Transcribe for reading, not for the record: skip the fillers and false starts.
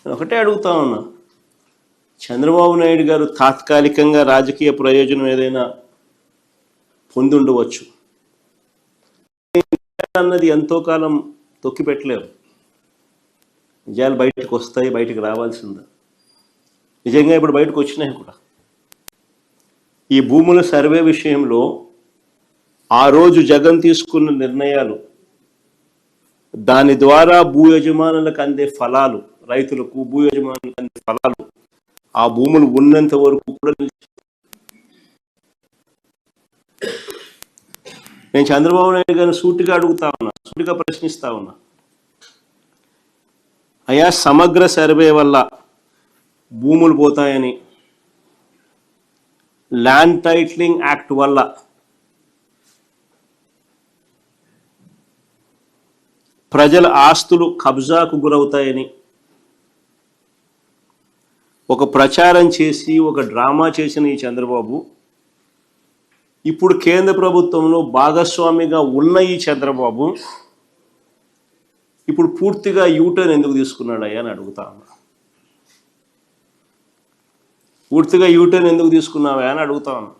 ఒకటే అడుగుతా ఉన్నా, చంద్రబాబు నాయుడు గారు తాత్కాలికంగా రాజకీయ ప్రయోజనం ఏదైనా పొంది ఉండవచ్చు అన్నది ఎంతో కాలం తొక్కిపెట్టలేరు. నిజాలు బయటకు వస్తాయి, బయటకు రావాల్సిందా. నిజంగా ఇప్పుడు బయటకు వచ్చినాయి కూడా. ఈ భూముల సర్వే విషయంలో ఆ రోజు జగన్ తీసుకున్న నిర్ణయాలు, దాని ద్వారా భూ యజమానులకు అందే ఫలాలు, రైతులకు భూ యజమానులకు అందే ఫలాలు ఆ భూములు ఉన్నంత వరకు కూడా నేను చంద్రబాబు నాయుడు గారిని సూటిగా అడుగుతా ఉన్నా, సూటిగా ప్రశ్నిస్తా ఉన్నా. అయ్యా, సమగ్ర సర్వే వల్ల భూములు పోతాయని, ల్యాండ్ టైటిలింగ్ యాక్ట్ వల్ల ప్రజల ఆస్తులు కబ్జాకు గురవుతాయని ఒక ప్రచారం చేసి ఒక డ్రామా చేసిన ఈ చంద్రబాబు ఇప్పుడు కేంద్ర ప్రభుత్వంలో భాగస్వామిగా ఉన్న ఈ చంద్రబాబు ఇప్పుడు పూర్తిగా యూటర్న్ ఎందుకు తీసుకున్నాడయ్యా అని అడుగుతా ఉన్నా. పూర్తిగా యూటర్న్ ఎందుకు తీసుకున్నావా అని అడుగుతా ఉన్నా.